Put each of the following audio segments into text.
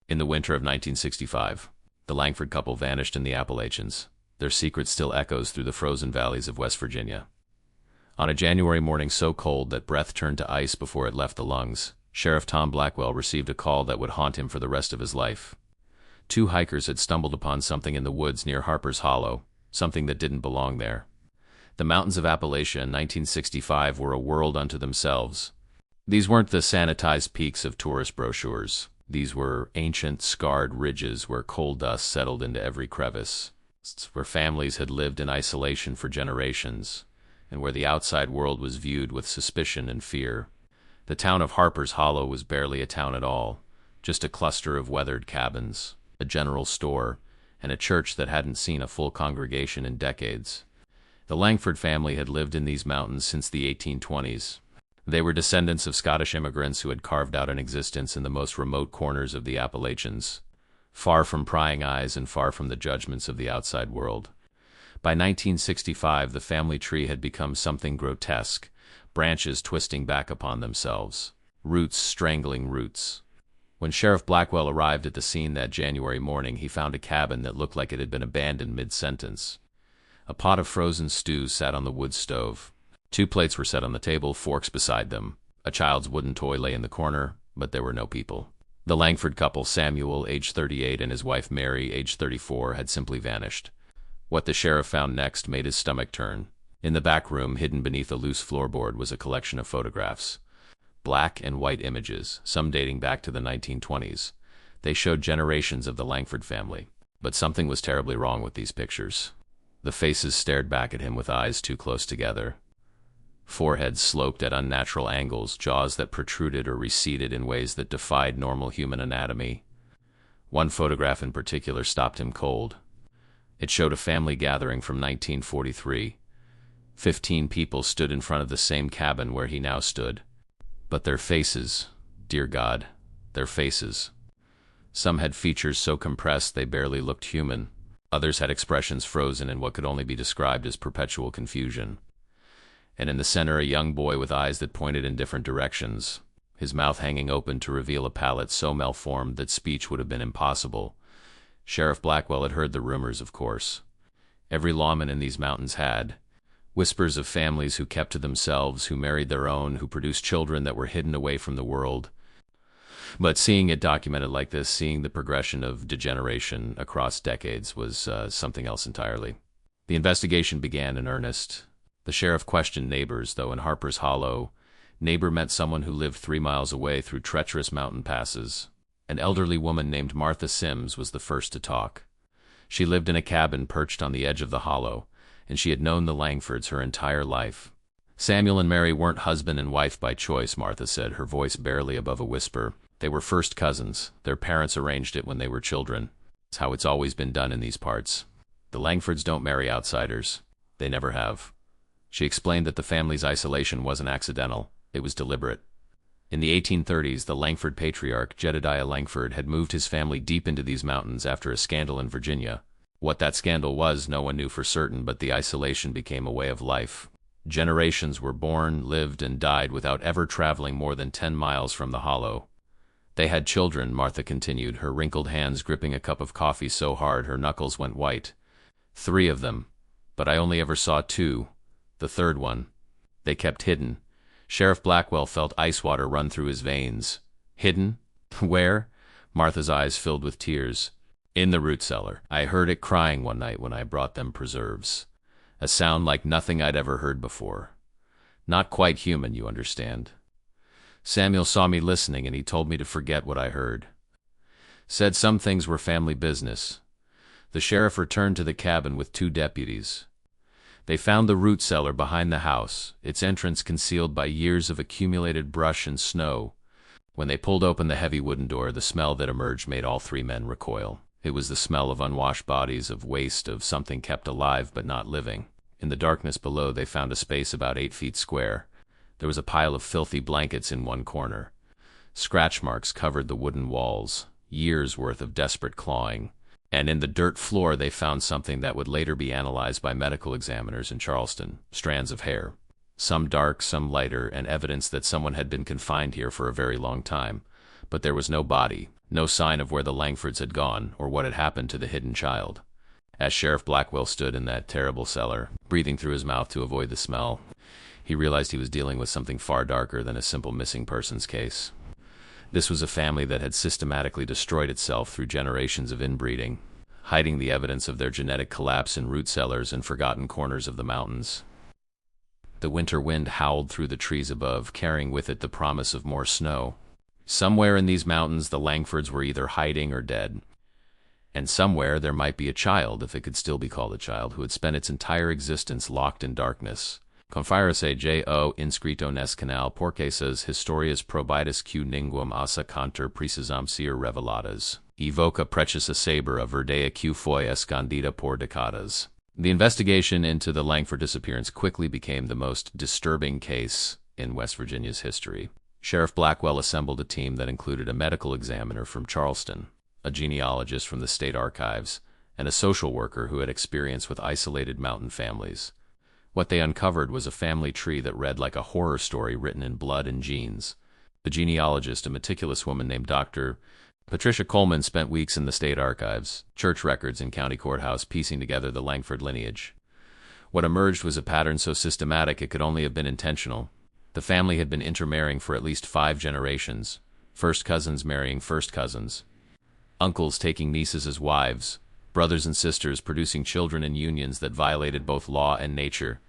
In the winter of 1965, the Langford couple vanished in the Appalachians. Their secret still echoes through the frozen valleys of West Virginia. On a January morning so cold that breath turned to ice before it left the lungs, Sheriff Tom Blackwell received a call that would haunt him for the rest of his life. Two hikers had stumbled upon something in the woods near Harper's Hollow, something that didn't belong there. The mountains of Appalachia in 1965 were a world unto themselves. These weren't the sanitized peaks of tourist brochures. These were ancient, scarred ridges where coal dust settled into every crevice, where families had lived in isolation for generations, and where the outside world was viewed with suspicion and fear. The town of Harper's Hollow was barely a town at all, just a cluster of weathered cabins, a general store, and a church that hadn't seen a full congregation in decades. The Langford family had lived in these mountains since the 1820s. They were descendants of Scottish immigrants who had carved out an existence in the most remote corners of the Appalachians, far from prying eyes and far from the judgments of the outside world. By 1965, the family tree had become something grotesque, branches twisting back upon themselves, roots strangling roots. When Sheriff Blackwell arrived at the scene that January morning, he found a cabin that looked like it had been abandoned mid-sentence. A pot of frozen stew sat on the wood stove. Two plates were set on the table, forks beside them. A child's wooden toy lay in the corner, but there were no people. The Langford couple, Samuel, age 38, and his wife Mary, age 34, had simply vanished. What the sheriff found next made his stomach turn. In the back room, hidden beneath a loose floorboard, was a collection of photographs. Black and white images, some dating back to the 1920s. They showed generations of the Langford family. But something was terribly wrong with these pictures. The faces stared back at him with eyes too close together. Foreheads sloped at unnatural angles, jaws that protruded or receded in ways that defied normal human anatomy. One photograph in particular stopped him cold. It showed a family gathering from 1943. 15 people stood in front of the same cabin where he now stood. But their faces, dear God, their faces. Some had features so compressed they barely looked human. Others had expressions frozen in what could only be described as perpetual confusion. And in the center, a young boy with eyes that pointed in different directions, his mouth hanging open to reveal a palate so malformed that speech would have been impossible. Sheriff Blackwell had heard the rumors, of course. Every lawman in these mountains had. Whispers of families who kept to themselves, who married their own, who produced children that were hidden away from the world. But seeing it documented like this, seeing the progression of degeneration across decades, was something else entirely. The investigation began in earnest. The sheriff questioned neighbors, though in Harper's Hollow, neighbor meant someone who lived 3 miles away through treacherous mountain passes. An elderly woman named Martha Sims was the first to talk. She lived in a cabin perched on the edge of the hollow, and she had known the Langfords her entire life. Samuel and Mary weren't husband and wife by choice, Martha said, her voice barely above a whisper. They were first cousins. Their parents arranged it when they were children. It's how it's always been done in these parts. The Langfords don't marry outsiders. They never have. She explained that the family's isolation wasn't accidental. It was deliberate. In the 1830s, the Langford patriarch, Jedediah Langford, had moved his family deep into these mountains after a scandal in Virginia. What that scandal was, no one knew for certain, but the isolation became a way of life. Generations were born, lived, and died without ever traveling more than 10 miles from the hollow. They had children, Martha continued, her wrinkled hands gripping a cup of coffee so hard her knuckles went white. 3 of them, but I only ever saw 2. The third one. They kept hidden. Sheriff Blackwell felt ice water run through his veins. Hidden? Where? Martha's eyes filled with tears. In the root cellar. I heard it crying one night when I brought them preserves. A sound like nothing I'd ever heard before. Not quite human, you understand. Samuel saw me listening and he told me to forget what I heard. Said some things were family business. The sheriff returned to the cabin with 2 deputies. They found the root cellar behind the house, its entrance concealed by years of accumulated brush and snow. When they pulled open the heavy wooden door, the smell that emerged made all 3 men recoil. It was the smell of unwashed bodies, of waste, of something kept alive but not living. In the darkness below, they found a space about 8 feet square. There was a pile of filthy blankets in one corner. Scratch marks covered the wooden walls, years' worth of desperate clawing. And in the dirt floor they found something that would later be analyzed by medical examiners in Charleston: strands of hair. Some dark, some lighter, and evidence that someone had been confined here for a very long time. But there was no body, No sign of where the Langfords had gone or what had happened to the hidden child. As Sheriff Blackwell stood in that terrible cellar, breathing through his mouth to avoid the smell, he realized he was dealing with something far darker than a simple missing persons case. This was a family that had systematically destroyed itself through generations of inbreeding, hiding the evidence of their genetic collapse in root cellars and forgotten corners of the mountains. The winter wind howled through the trees above, carrying with it the promise of more snow. Somewhere in these mountains, the Langfords were either hiding or dead. And somewhere there might be a child, if it could still be called a child, who had spent its entire existence locked in darkness. Confiarse jo inscrito nes canal porque ses historias probitas q ninguam asa canter precisam ser reveladas. Evoca precious a saber of verdea q foi escondida por decadas. The investigation into the Langford disappearance quickly became the most disturbing case in West Virginia's history. Sheriff Blackwell assembled a team that included a medical examiner from Charleston, a genealogist from the state archives, and a social worker who had experience with isolated mountain families. What they uncovered was a family tree that read like a horror story written in blood and genes. The genealogist, a meticulous woman named Dr. Patricia Coleman, spent weeks in the state archives, church records, and county courthouse piecing together the Langford lineage. What emerged was a pattern so systematic it could only have been intentional. The family had been intermarrying for at least 5 generations, first cousins marrying first cousins, uncles taking nieces as wives, brothers and sisters producing children in unions that violated both law and nature.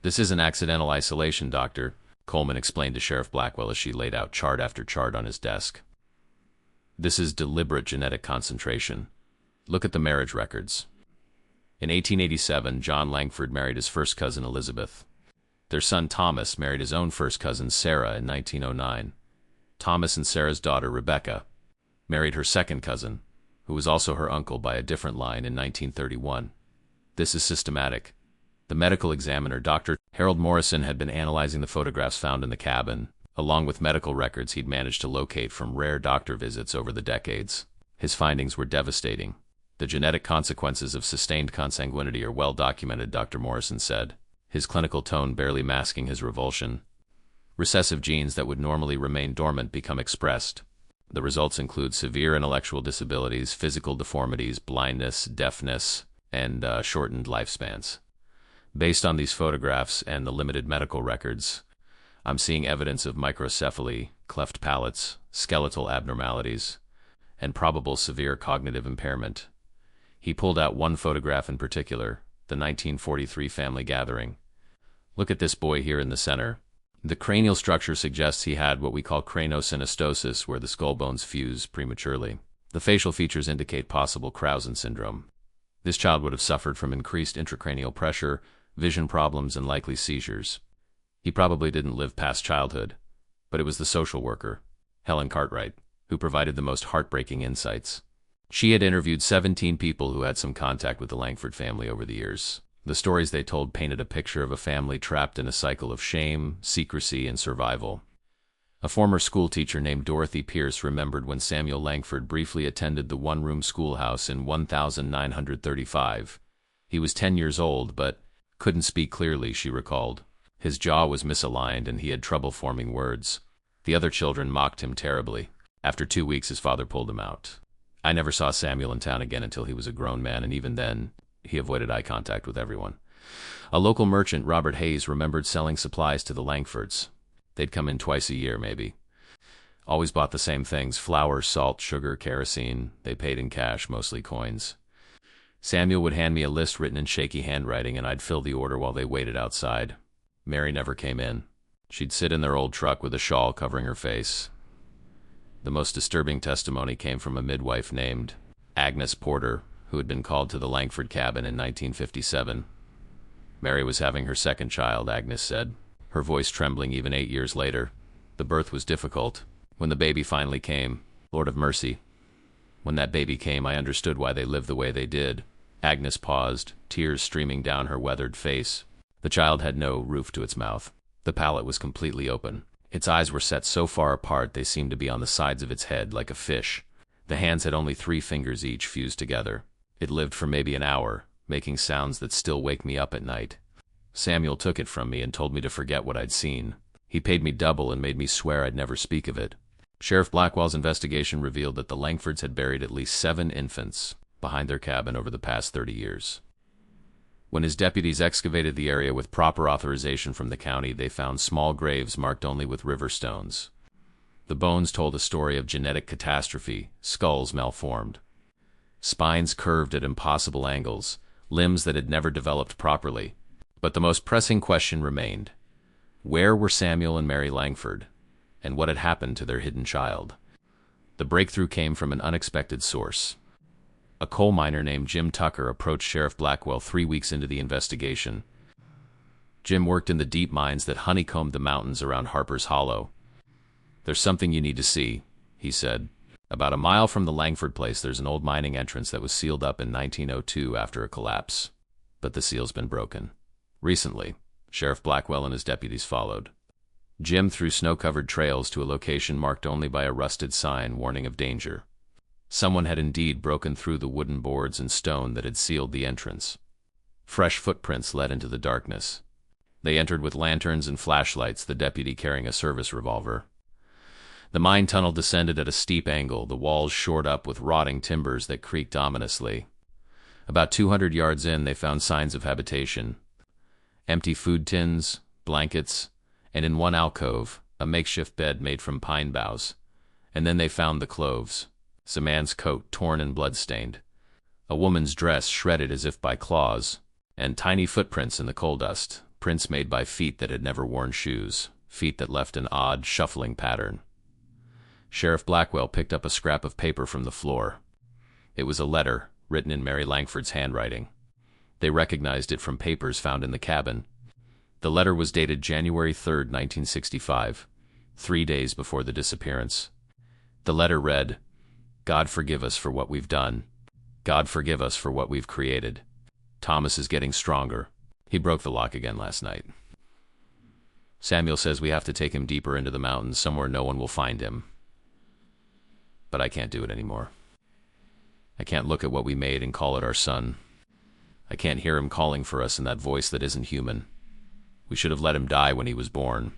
"This isn't accidental isolation, Doctor," Coleman explained to Sheriff Blackwell as she laid out chart after chart on his desk. "This is deliberate genetic concentration. Look at the marriage records." In 1887, John Langford married his first cousin Elizabeth. Their son Thomas married his own first cousin Sarah in 1909. Thomas and Sarah's daughter Rebecca married her second cousin, who was also her uncle by a different line, in 1931. This is systematic. The medical examiner, Dr. Harold Morrison, had been analyzing the photographs found in the cabin, along with medical records he'd managed to locate from rare doctor visits over the decades. His findings were devastating. "The genetic consequences of sustained consanguinity are well documented," Dr. Morrison said, his clinical tone barely masking his revulsion. "Recessive genes that would normally remain dormant become expressed. The results include severe intellectual disabilities, physical deformities, blindness, deafness, and shortened lifespans. Based on these photographs and the limited medical records, I'm seeing evidence of microcephaly, cleft palates, skeletal abnormalities, and probable severe cognitive impairment." He pulled out one photograph in particular, the 1943 family gathering. "Look at this boy here in the center. The cranial structure suggests he had what we call craniosynostosis, where the skull bones fuse prematurely. The facial features indicate possible Krausen syndrome. This child would have suffered from increased intracranial pressure, vision problems, and likely seizures. He probably didn't live past childhood, but it was the social worker, Helen Cartwright, who provided the most heartbreaking insights. She had interviewed 17 people who had some contact with the Langford family over the years. The stories they told painted a picture of a family trapped in a cycle of shame, secrecy, and survival. A former schoolteacher named Dorothy Pierce remembered when Samuel Langford briefly attended the one-room schoolhouse in 1935. He was 10 years old, but couldn't speak clearly, she recalled. His jaw was misaligned and he had trouble forming words. The other children mocked him terribly. After 2 weeks, his father pulled him out. I never saw Samuel in town again until he was a grown man, and even then, he avoided eye contact with everyone. A local merchant, Robert Hayes, remembered selling supplies to the Langfords. They'd come in twice a year, maybe. Always bought the same things: flour, salt, sugar, kerosene. They paid in cash, mostly coins. Samuel would hand me a list written in shaky handwriting, and I'd fill the order while they waited outside. Mary never came in. She'd sit in their old truck with a shawl covering her face. The most disturbing testimony came from a midwife named Agnes Porter, who had been called to the Langford cabin in 1957. Mary was having her second child, Agnes said, her voice trembling even 8 years later. The birth was difficult. When the baby finally came, Lord of mercy. When that baby came, I understood why they lived the way they did. Agnes paused, tears streaming down her weathered face. The child had no roof to its mouth. The palate was completely open. Its eyes were set so far apart they seemed to be on the sides of its head, like a fish. The hands had only 3 fingers each fused together. It lived for maybe an hour, making sounds that still wake me up at night. Samuel took it from me and told me to forget what I'd seen. He paid me double and made me swear I'd never speak of it. Sheriff Blackwell's investigation revealed that the Langfords had buried at least 7 infants behind their cabin over the past 30 years. When his deputies excavated the area with proper authorization from the county, they found small graves marked only with river stones. The bones told a story of genetic catastrophe, skulls malformed, spines curved at impossible angles, limbs that had never developed properly. But the most pressing question remained. Where were Samuel and Mary Langford, and what had happened to their hidden child? The breakthrough came from an unexpected source. A coal miner named Jim Tucker approached Sheriff Blackwell 3 weeks into the investigation. Jim worked in the deep mines that honeycombed the mountains around Harper's Hollow. "There's something you need to see," he said. "About a mile from the Langford place, there's an old mining entrance that was sealed up in 1902 after a collapse. But the seal's been broken. Recently, Sheriff Blackwell and his deputies followed Jim through snow-covered trails to a location marked only by a rusted sign warning of danger. Someone had indeed broken through the wooden boards and stone that had sealed the entrance. Fresh footprints led into the darkness. They entered with lanterns and flashlights, the deputy carrying a service revolver. The mine tunnel descended at a steep angle, the walls shored up with rotting timbers that creaked ominously. About 200 yards in, they found signs of habitation. Empty food tins, blankets, and in one alcove, a makeshift bed made from pine boughs. And then they found the clothes. A man's coat torn and blood-stained, a woman's dress shredded as if by claws, and tiny footprints in the coal dust, prints made by feet that had never worn shoes, feet that left an odd, shuffling pattern. Sheriff Blackwell picked up a scrap of paper from the floor. It was a letter, written in Mary Langford's handwriting. They recognized it from papers found in the cabin. The letter was dated January 3, 1965, 3 days before the disappearance. The letter read, "God forgive us for what we've done. God forgive us for what we've created. Thomas is getting stronger. He broke the lock again last night. Samuel says we have to take him deeper into the mountains, somewhere no one will find him. But I can't do it anymore. I can't look at what we made and call it our son. I can't hear him calling for us in that voice that isn't human. We should have let him die when he was born.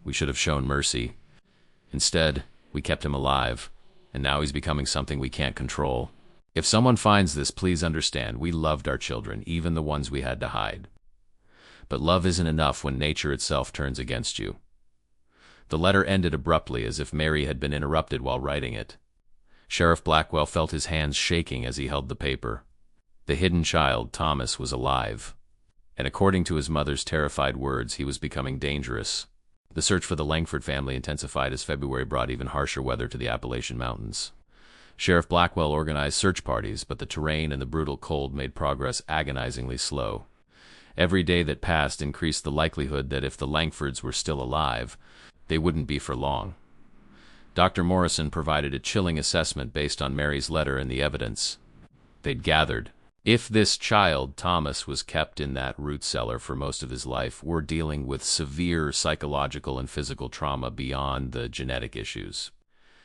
We should have shown mercy. Instead, we kept him alive. And now he's becoming something we can't control. If someone finds this, please understand, we loved our children, even the ones we had to hide. But love isn't enough when nature itself turns against you." The letter ended abruptly, as if Mary had been interrupted while writing it. Sheriff Blackwell felt his hands shaking as he held the paper. The hidden child, Thomas, was alive. And according to his mother's terrified words, he was becoming dangerous. The search for the Langford family intensified as February brought even harsher weather to the Appalachian Mountains. Sheriff Blackwell organized search parties, but the terrain and the brutal cold made progress agonizingly slow. Every day that passed increased the likelihood that if the Langfords were still alive, they wouldn't be for long. Dr. Morrison provided a chilling assessment based on Mary's letter and the evidence they'd gathered. If this child, Thomas, was kept in that root cellar for most of his life, we're dealing with severe psychological and physical trauma beyond the genetic issues.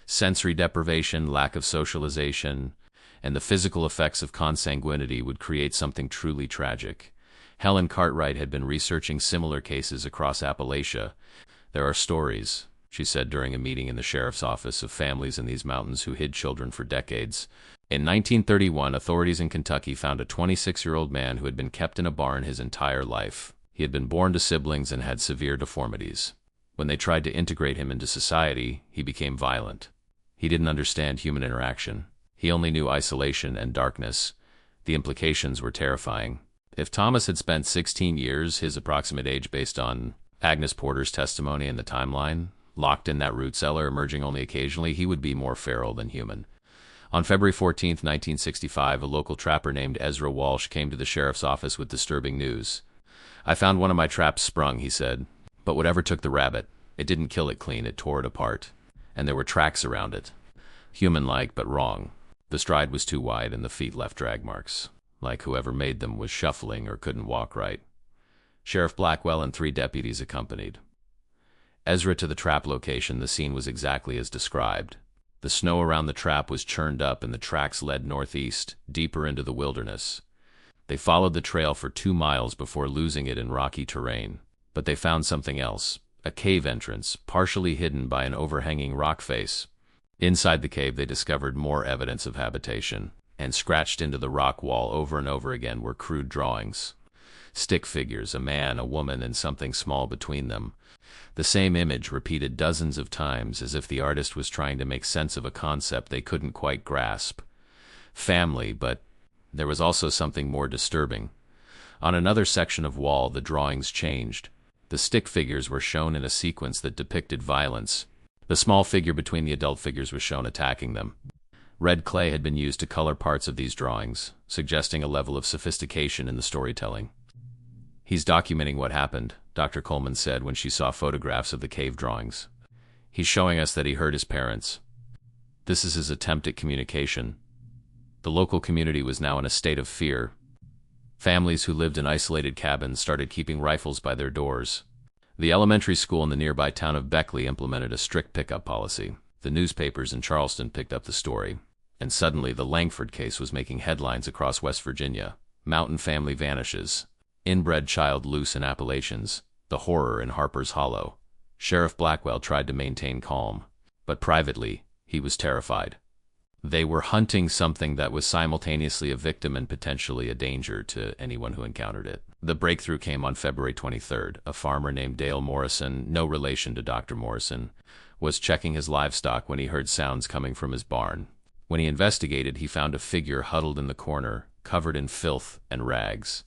Sensory deprivation, lack of socialization, and the physical effects of consanguinity would create something truly tragic. Helen Cartwright had been researching similar cases across Appalachia. "There are stories," she said during a meeting in the sheriff's office, "of families in these mountains who hid children for decades. In 1931, authorities in Kentucky found a 26-year-old man who had been kept in a barn his entire life. He had been born to siblings and had severe deformities. When they tried to integrate him into society, he became violent. He didn't understand human interaction. He only knew isolation and darkness. The implications were terrifying. If Thomas had spent 16 years, his approximate age based on Agnes Porter's testimony and the timeline, locked in that root cellar, emerging only occasionally, he would be more feral than human." On February 14, 1965, a local trapper named Ezra Walsh came to the sheriff's office with disturbing news. "I found one of my traps sprung," he said. "But whatever took the rabbit, it didn't kill it clean, it tore it apart. And there were tracks around it. Human-like, but wrong. The stride was too wide and the feet left drag marks, like whoever made them was shuffling or couldn't walk right." Sheriff Blackwell and 3 deputies accompanied Ezra to the trap location. The scene was exactly as described. The snow around the trap was churned up and the tracks led northeast, deeper into the wilderness. They followed the trail for 2 miles before losing it in rocky terrain. But they found something else, a cave entrance, partially hidden by an overhanging rock face. Inside the cave, they discovered more evidence of habitation, and scratched into the rock wall over and over again were crude drawings. Stick figures, a man, a woman, and something small between them. The same image repeated dozens of times, as if the artist was trying to make sense of a concept they couldn't quite grasp. Family, but there was also something more disturbing. On another section of wall, the drawings changed. The stick figures were shown in a sequence that depicted violence. The small figure between the adult figures was shown attacking them. Red clay had been used to color parts of these drawings, suggesting a level of sophistication in the storytelling. "He's documenting what happened," Dr. Coleman said when she saw photographs of the cave drawings. "He's showing us that he hurt his parents. This is his attempt at communication." The local community was now in a state of fear. Families who lived in isolated cabins started keeping rifles by their doors. The elementary school in the nearby town of Beckley implemented a strict pickup policy. The newspapers in Charleston picked up the story. And suddenly the Langford case was making headlines across West Virginia. Mountain family vanishes. Inbred child loose in Appalachians. The horror in Harper's Hollow. Sheriff Blackwell tried to maintain calm, but privately, he was terrified. They were hunting something that was simultaneously a victim and potentially a danger to anyone who encountered it. The breakthrough came on February 23rd. A farmer named Dale Morrison, no relation to Dr. Morrison, was checking his livestock when he heard sounds coming from his barn. When he investigated, he found a figure huddled in the corner, covered in filth and rags.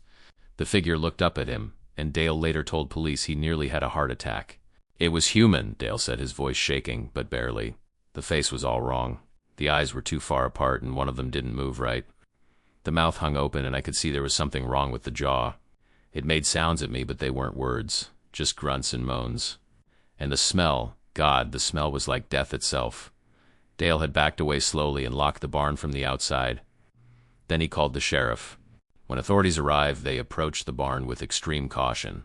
The figure looked up at him, and Dale later told police he nearly had a heart attack. "It was human," Dale said, his voice shaking, but barely. "The face was all wrong. The eyes were too far apart, and one of them didn't move right. The mouth hung open, and I could see there was something wrong with the jaw. It made sounds at me, but they weren't words, just grunts and moans. And the smell, God, the smell was like death itself." Dale had backed away slowly and locked the barn from the outside. Then he called the sheriff. When authorities arrived, they approached the barn with extreme caution.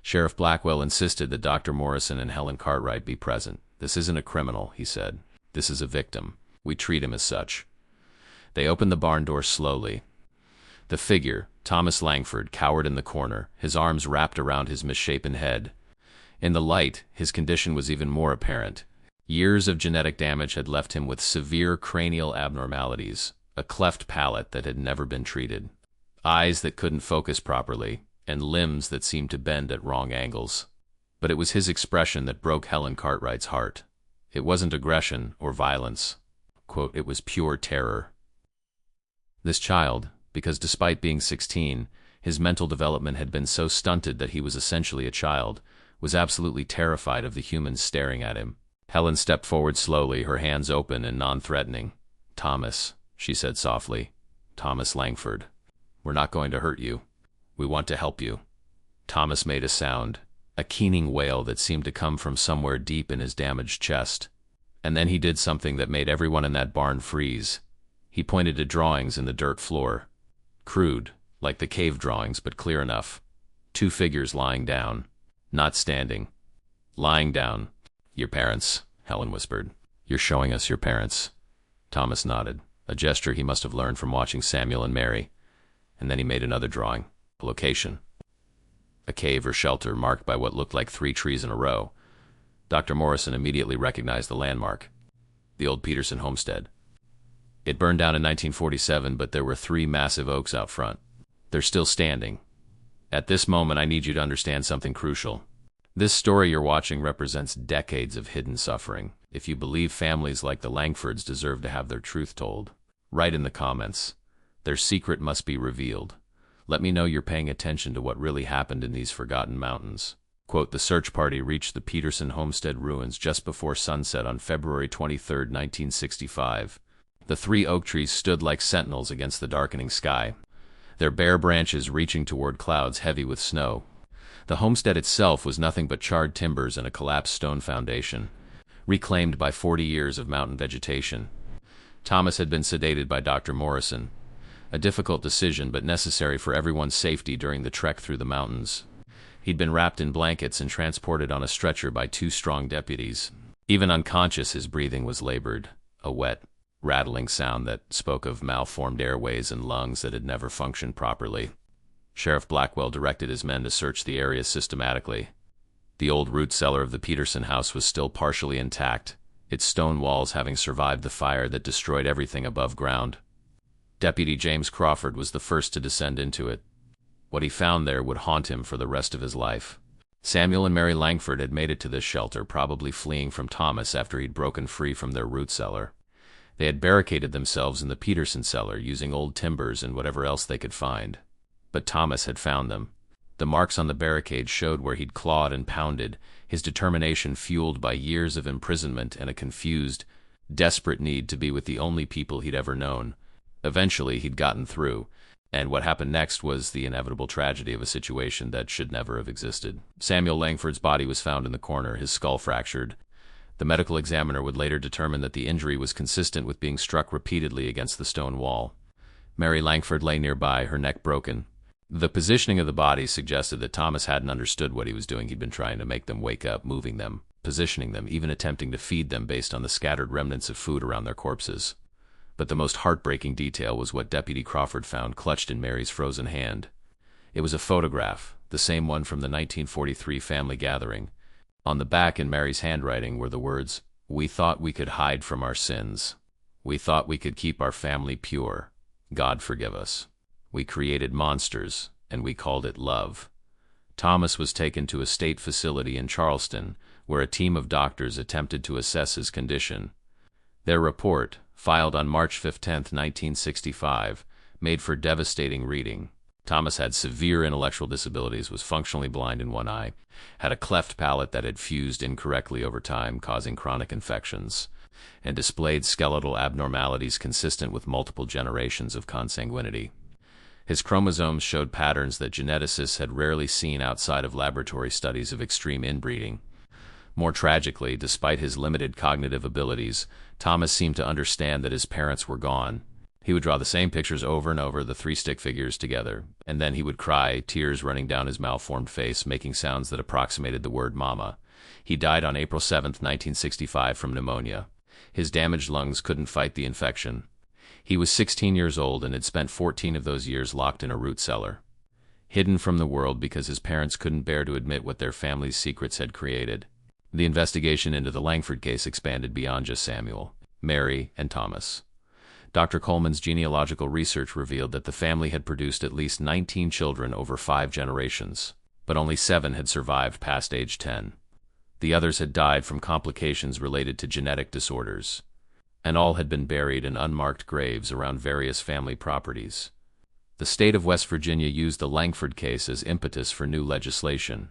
Sheriff Blackwell insisted that Dr. Morrison and Helen Cartwright be present. "This isn't a criminal," he said. "This is a victim. We treat him as such." They opened the barn door slowly. The figure, Thomas Langford, cowered in the corner, his arms wrapped around his misshapen head. In the light, his condition was even more apparent. Years of genetic damage had left him with severe cranial abnormalities, a cleft palate that had never been treated, eyes that couldn't focus properly, and limbs that seemed to bend at wrong angles. But it was his expression that broke Helen Cartwright's heart. It wasn't aggression or violence. Quote, "It was pure terror." This child, because despite being 16, his mental development had been so stunted that he was essentially a child, was absolutely terrified of the humans staring at him. Helen stepped forward slowly, her hands open and non-threatening. "Thomas," she said softly. "Thomas Langford. We're not going to hurt you. We want to help you." Thomas made a sound, a keening wail that seemed to come from somewhere deep in his damaged chest. And then he did something that made everyone in that barn freeze. He pointed to drawings in the dirt floor. Crude, like the cave drawings, but clear enough. Two figures lying down. Not standing. Lying down. "Your parents," Helen whispered. "You're showing us your parents." Thomas nodded, a gesture he must have learned from watching Samuel and Mary. And then he made another drawing. A location. A cave or shelter marked by what looked like 3 trees in a row. Dr. Morrison immediately recognized the landmark. The old Peterson homestead. It burned down in 1947, but there were 3 massive oaks out front. They're still standing. At this moment, I need you to understand something crucial. This story you're watching represents decades of hidden suffering. If you believe families like the Langfords deserve to have their truth told, write in the comments. Their secret must be revealed. Let me know you're paying attention to what really happened in these forgotten mountains. Quote, "The search party reached the Peterson homestead ruins just before sunset on February 23, 1965. The 3 oak trees stood like sentinels against the darkening sky, their bare branches reaching toward clouds heavy with snow. The homestead itself was nothing but charred timbers and a collapsed stone foundation, reclaimed by 40 years of mountain vegetation. Thomas had been sedated by Dr. Morrison, a difficult decision but necessary for everyone's safety during the trek through the mountains. He'd been wrapped in blankets and transported on a stretcher by 2 strong deputies. Even unconscious, his breathing was labored, a wet, rattling sound that spoke of malformed airways and lungs that had never functioned properly. Sheriff Blackwell directed his men to search the area systematically. The old root cellar of the Peterson house was still partially intact, its stone walls having survived the fire that destroyed everything above ground. Deputy James Crawford was the first to descend into it. What he found there would haunt him for the rest of his life. Samuel and Mary Langford had made it to this shelter, probably fleeing from Thomas after he'd broken free from their root cellar. They had barricaded themselves in the Peterson cellar, using old timbers and whatever else they could find. But Thomas had found them. The marks on the barricade showed where he'd clawed and pounded, his determination fueled by years of imprisonment and a confused, desperate need to be with the only people he'd ever known. Eventually, he'd gotten through, and what happened next was the inevitable tragedy of a situation that should never have existed. Samuel Langford's body was found in the corner, his skull fractured. The medical examiner would later determine that the injury was consistent with being struck repeatedly against the stone wall. Mary Langford lay nearby, her neck broken. The positioning of the body suggested that Thomas hadn't understood what he was doing. He'd been trying to make them wake up, moving them, positioning them, even attempting to feed them based on the scattered remnants of food around their corpses. But the most heartbreaking detail was what Deputy Crawford found clutched in Mary's frozen hand. It was a photograph, the same one from the 1943 family gathering. On the back in Mary's handwriting were the words, "We thought we could hide from our sins. We thought we could keep our family pure. God forgive us. We created monsters, and we called it love." Thomas was taken to a state facility in Charleston, where a team of doctors attempted to assess his condition. Their report, filed on March 15, 1965, made for devastating reading. Thomas had severe intellectual disabilities, was functionally blind in one eye, had a cleft palate that had fused incorrectly over time, causing chronic infections, and displayed skeletal abnormalities consistent with multiple generations of consanguinity. His chromosomes showed patterns that geneticists had rarely seen outside of laboratory studies of extreme inbreeding. More tragically, despite his limited cognitive abilities, Thomas seemed to understand that his parents were gone. He would draw the same pictures over and over, the three stick figures together, and then he would cry, tears running down his malformed face, making sounds that approximated the word mama. He died on April 7, 1965, from pneumonia. His damaged lungs couldn't fight the infection. He was 16 years old and had spent 14 of those years locked in a root cellar, hidden from the world because his parents couldn't bear to admit what their family's secrets had created. The investigation into the Langford case expanded beyond just Samuel, Mary, and Thomas. Dr. Coleman's genealogical research revealed that the family had produced at least 19 children over 5 generations, but only 7 had survived past age 10. The others had died from complications related to genetic disorders, and all had been buried in unmarked graves around various family properties. The state of West Virginia used the Langford case as impetus for new legislation.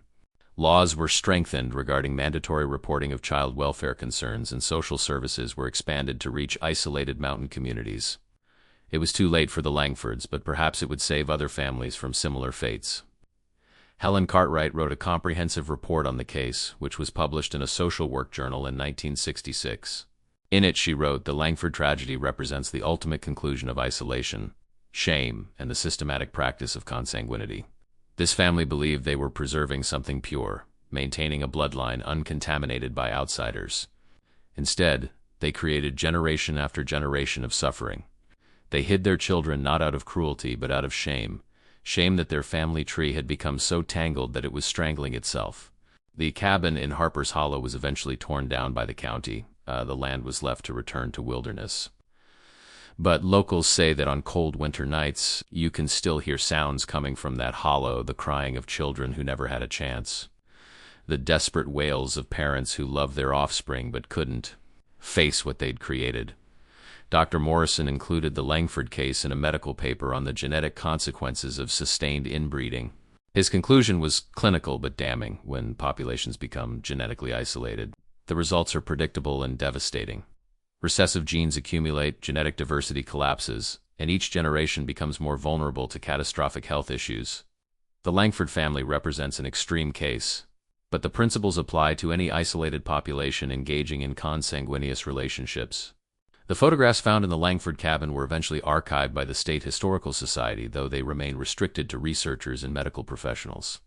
Laws were strengthened regarding mandatory reporting of child welfare concerns, and social services were expanded to reach isolated mountain communities. It was too late for the Langfords, but perhaps it would save other families from similar fates. Helen Cartwright wrote a comprehensive report on the case, which was published in a social work journal in 1966. In it, she wrote, "The Langford tragedy represents the ultimate conclusion of isolation, shame, and the systematic practice of consanguinity. This family believed they were preserving something pure, maintaining a bloodline uncontaminated by outsiders. Instead, they created generation after generation of suffering. They hid their children not out of cruelty but out of shame, shame that their family tree had become so tangled that it was strangling itself." The cabin in Harper's Hollow was eventually torn down by the county. The land was left to return to wilderness. But locals say that on cold winter nights, you can still hear sounds coming from that hollow, the crying of children who never had a chance, the desperate wails of parents who loved their offspring but couldn't face what they'd created. Dr. Morrison included the Langford case in a medical paper on the genetic consequences of sustained inbreeding. His conclusion was clinical but damning. When populations become genetically isolated, the results are predictable and devastating. Recessive genes accumulate, genetic diversity collapses, and each generation becomes more vulnerable to catastrophic health issues. The Langford family represents an extreme case, but the principles apply to any isolated population engaging in consanguineous relationships. The photographs found in the Langford cabin were eventually archived by the State Historical Society, though they remain restricted to researchers and medical professionals.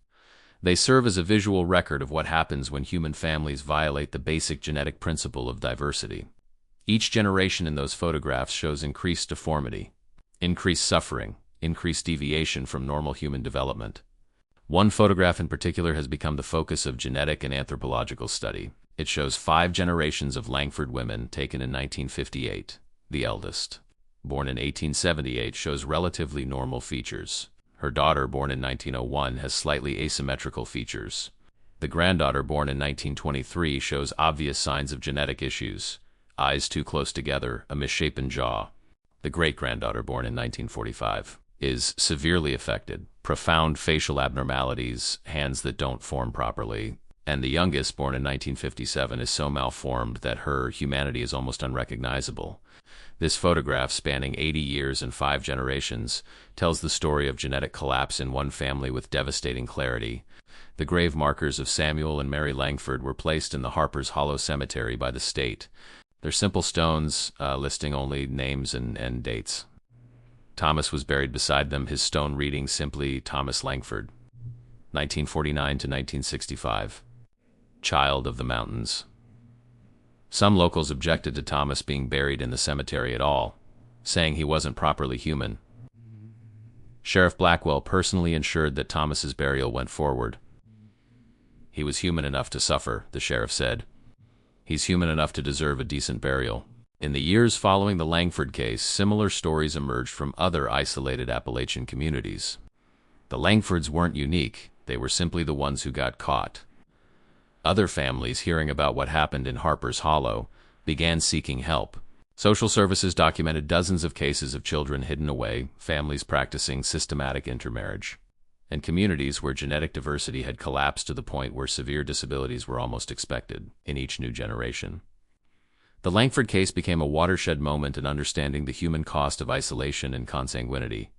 They serve as a visual record of what happens when human families violate the basic genetic principle of diversity. Each generation in those photographs shows increased deformity, increased suffering, increased deviation from normal human development. One photograph in particular has become the focus of genetic and anthropological study. It shows 5 generations of Langford women taken in 1958. The eldest, born in 1878, shows relatively normal features. Her daughter, born in 1901, has slightly asymmetrical features. The granddaughter, born in 1923, shows obvious signs of genetic issues: eyes too close together, a misshapen jaw. The great-granddaughter, born in 1945, is severely affected: profound facial abnormalities, hands that don't form properly. And the youngest, born in 1957, is so malformed that her humanity is almost unrecognizable. This photograph, spanning 80 years and 5 generations, tells the story of genetic collapse in one family with devastating clarity. The grave markers of Samuel and Mary Langford were placed in the Harper's Hollow Cemetery by the state. They're simple stones, listing only names and dates. Thomas was buried beside them, his stone reading simply Thomas Langford, 1949 to 1965. Child of the mountains. Some locals objected to Thomas being buried in the cemetery at all, saying he wasn't properly human. Sheriff Blackwell personally ensured that Thomas's burial went forward. He was human enough to suffer, the sheriff said. He's human enough to deserve a decent burial. In the years following the Langford case, similar stories emerged from other isolated Appalachian communities. The Langfords weren't unique, they were simply the ones who got caught. Other families, hearing about what happened in Harper's Hollow, began seeking help. Social services documented dozens of cases of children hidden away, families practicing systematic intermarriage, and communities where genetic diversity had collapsed to the point where severe disabilities were almost expected in each new generation. The Langford case became a watershed moment in understanding the human cost of isolation and consanguinity.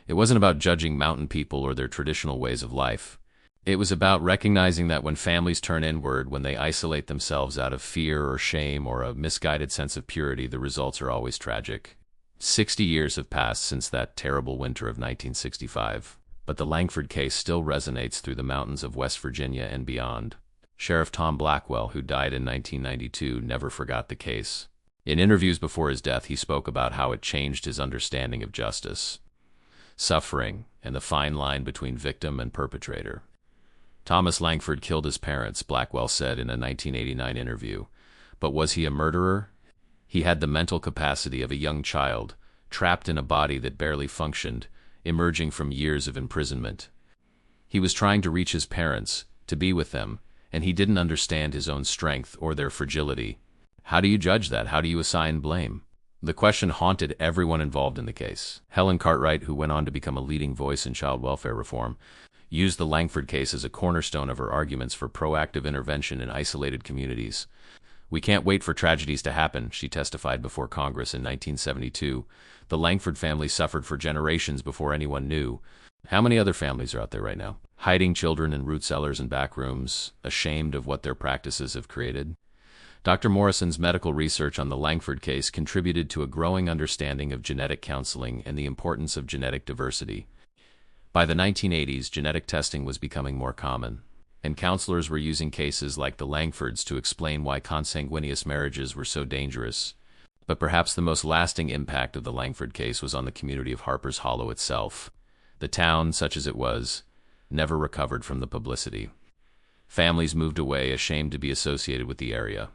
It wasn't about judging mountain people or their traditional ways of life. It was about recognizing that when families turn inward, when they isolate themselves out of fear or shame or a misguided sense of purity, the results are always tragic. 60 years have passed since that terrible winter of 1965, but the Langford case still resonates through the mountains of West Virginia and beyond. Sheriff Tom Blackwell, who died in 1992, never forgot the case. In interviews before his death, he spoke about how it changed his understanding of justice, suffering, and the fine line between victim and perpetrator. Thomas Langford killed his parents, Blackwell said in a 1989 interview. But was he a murderer? He had the mental capacity of a young child, trapped in a body that barely functioned, emerging from years of imprisonment. He was trying to reach his parents, to be with them, and he didn't understand his own strength or their fragility. How do you judge that? How do you assign blame? The question haunted everyone involved in the case. Helen Cartwright, who went on to become a leading voice in child welfare reform, used the Langford case as a cornerstone of her arguments for proactive intervention in isolated communities. "We can't wait for tragedies to happen," she testified before Congress in 1972. The Langford family suffered for generations before anyone knew. How many other families are out there right now, hiding children in root cellars and back rooms, ashamed of what their practices have created? Dr. Morrison's medical research on the Langford case contributed to a growing understanding of genetic counseling and the importance of genetic diversity. By the 1980s, genetic testing was becoming more common, and counselors were using cases like the Langfords to explain why consanguineous marriages were so dangerous. But perhaps the most lasting impact of the Langford case was on the community of Harper's Hollow itself. The town, such as it was, never recovered from the publicity. Families moved away, ashamed to be associated with the area.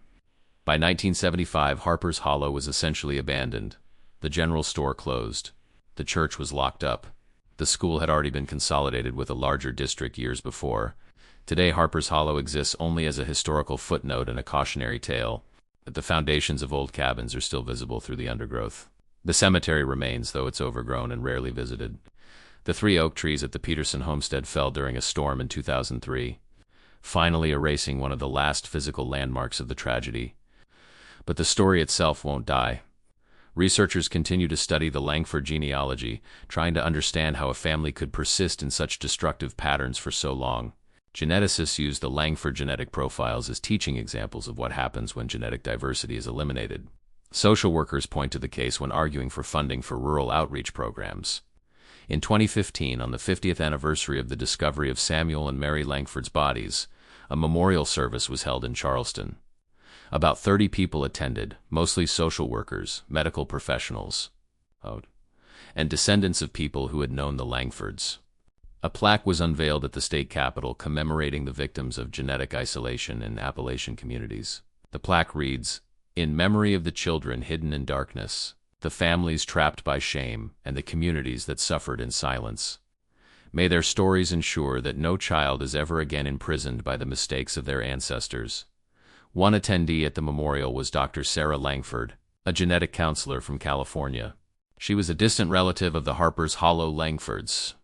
By 1975, Harper's Hollow was essentially abandoned. The general store closed. The church was locked up. The school had already been consolidated with a larger district years before. Today, Harper's Hollow exists only as a historical footnote and a cautionary tale. But the foundations of old cabins are still visible through the undergrowth. The cemetery remains, though it's overgrown and rarely visited. The 3 oak trees at the Peterson homestead fell during a storm in 2003, finally erasing one of the last physical landmarks of the tragedy. But the story itself won't die. Researchers continue to study the Langford genealogy, trying to understand how a family could persist in such destructive patterns for so long. Geneticists use the Langford genetic profiles as teaching examples of what happens when genetic diversity is eliminated. Social workers point to the case when arguing for funding for rural outreach programs. In 2015, on the 50th anniversary of the discovery of Samuel and Mary Langford's bodies, a memorial service was held in Charleston. About 30 people attended, mostly social workers, medical professionals, and descendants of people who had known the Langfords. A plaque was unveiled at the state capitol commemorating the victims of genetic isolation in Appalachian communities. The plaque reads, "In memory of the children hidden in darkness, the families trapped by shame, and the communities that suffered in silence. May their stories ensure that no child is ever again imprisoned by the mistakes of their ancestors." One attendee at the memorial was Dr. Sarah Langford, a genetic counselor from California. She was a distant relative of the Harper's Hollow Langfords,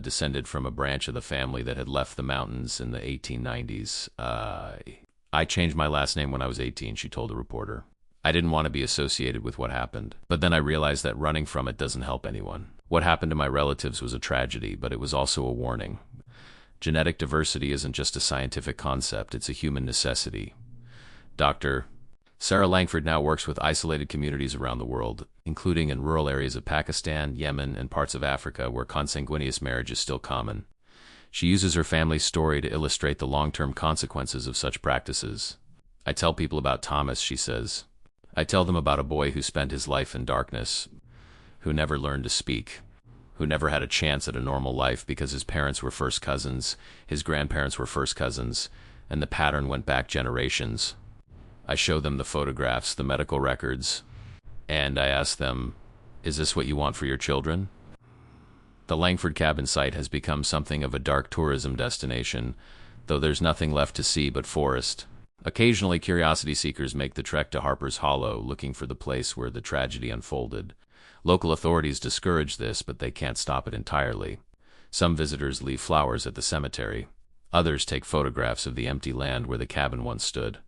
descended from a branch of the family that had left the mountains in the 1890s. I changed my last name when I was 18, she told a reporter. I didn't want to be associated with what happened, but then I realized that running from it doesn't help anyone. What happened to my relatives was a tragedy, but it was also a warning. Genetic diversity isn't just a scientific concept, it's a human necessity. Dr. Sarah Langford now works with isolated communities around the world, including in rural areas of Pakistan, Yemen, and parts of Africa where consanguineous marriage is still common. She uses her family's story to illustrate the long-term consequences of such practices. "I tell people about Thomas," she says. "I tell them about a boy who spent his life in darkness, who never learned to speak, who never had a chance at a normal life because his parents were first cousins, his grandparents were first cousins, and the pattern went back generations. I show them the photographs, the medical records, and I ask them, is this what you want for your children?" The Langford cabin site has become something of a dark tourism destination, though there's nothing left to see but forest. Occasionally, curiosity seekers make the trek to Harper's Hollow, looking for the place where the tragedy unfolded. Local authorities discourage this, but they can't stop it entirely. Some visitors leave flowers at the cemetery. Others take photographs of the empty land where the cabin once stood.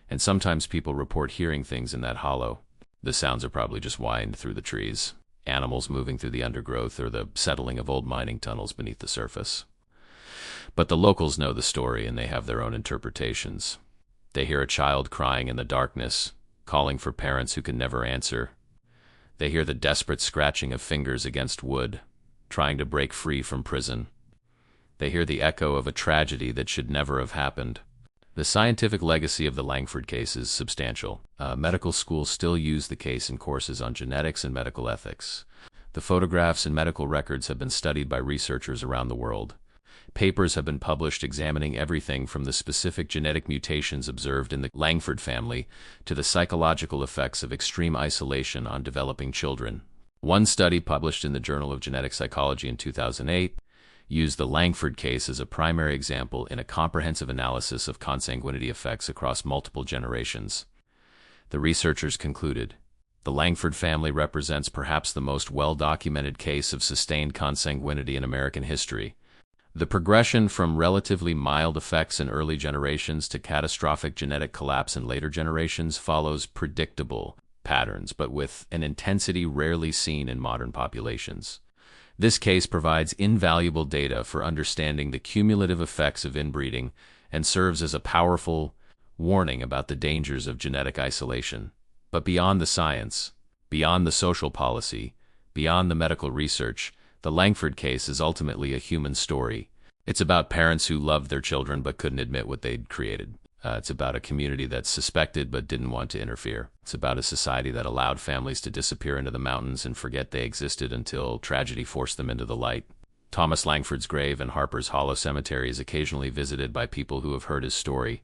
And sometimes people report hearing things in that hollow. The sounds are probably just wind through the trees, animals moving through the undergrowth, or the settling of old mining tunnels beneath the surface. But the locals know the story, and they have their own interpretations. They hear a child crying in the darkness, calling for parents who can never answer. They hear the desperate scratching of fingers against wood, trying to break free from prison. They hear the echo of a tragedy that should never have happened. The scientific legacy of the Langford case is substantial. Medical schools still use the case in courses on genetics and medical ethics. The photographs and medical records have been studied by researchers around the world. Papers have been published examining everything from the specific genetic mutations observed in the Langford family to the psychological effects of extreme isolation on developing children. One study published in the Journal of Genetic Psychology in 2008 used the Langford case as a primary example in a comprehensive analysis of consanguinity effects across multiple generations. The researchers concluded, the Langford family represents perhaps the most well-documented case of sustained consanguinity in American history. The progression from relatively mild effects in early generations to catastrophic genetic collapse in later generations follows predictable patterns, but with an intensity rarely seen in modern populations. This case provides invaluable data for understanding the cumulative effects of inbreeding and serves as a powerful warning about the dangers of genetic isolation. But beyond the science, beyond the social policy, beyond the medical research, the Langford case is ultimately a human story. It's about parents who loved their children but couldn't admit what they'd created. It's about a community that suspected but didn't want to interfere. It's about a society that allowed families to disappear into the mountains and forget they existed until tragedy forced them into the light. Thomas Langford's grave in Harper's Hollow Cemetery is occasionally visited by people who have heard his story.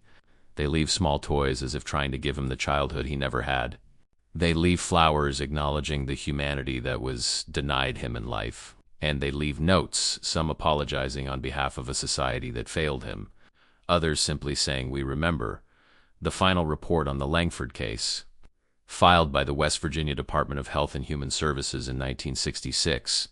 They leave small toys as if trying to give him the childhood he never had. They leave flowers acknowledging the humanity that was denied him in life. And they leave notes, some apologizing on behalf of a society that failed him. Others simply saying, "We remember." The final report on the Langford case, filed by the West Virginia Department of Health and Human Services in 1966,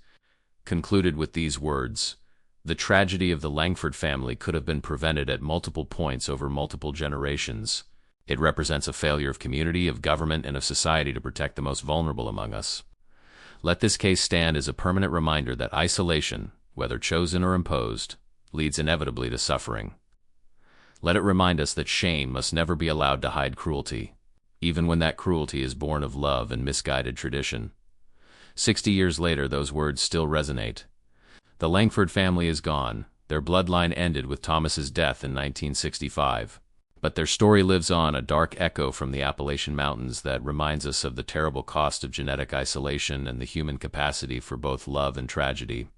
concluded with these words, "The tragedy of the Langford family could have been prevented at multiple points over multiple generations. It represents a failure of community, of government, and of society to protect the most vulnerable among us. Let this case stand as a permanent reminder that isolation, whether chosen or imposed, leads inevitably to suffering. Let it remind us that shame must never be allowed to hide cruelty, even when that cruelty is born of love and misguided tradition." 60 years later, those words still resonate. The Langford family is gone. Their bloodline ended with Thomas's death in 1965. But their story lives on, a dark echo from the Appalachian Mountains that reminds us of the terrible cost of genetic isolation and the human capacity for both love and tragedy.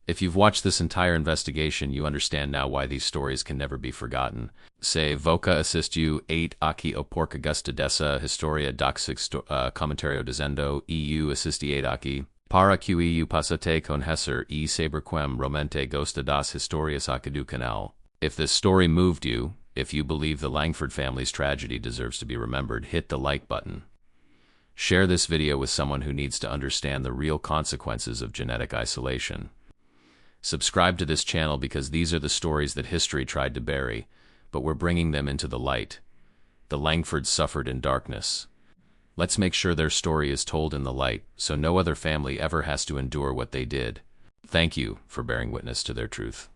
If you've watched this entire investigation, you understand now why these stories can never be forgotten. Se voca assistu 8 aki oporca gusta dessa historia doxix commentario dizendo eu assisti 8 aki para que eu passate con hesser e saberquem romente gosta das historias acadu canal. If this story moved you, if you believe the Langford family's tragedy deserves to be remembered, hit the like button. Share this video with someone who needs to understand the real consequences of genetic isolation. Subscribe to this channel because these are the stories that history tried to bury, but we're bringing them into the light. The Langfords suffered in darkness. Let's make sure their story is told in the light, so no other family ever has to endure what they did. Thank you for bearing witness to their truth.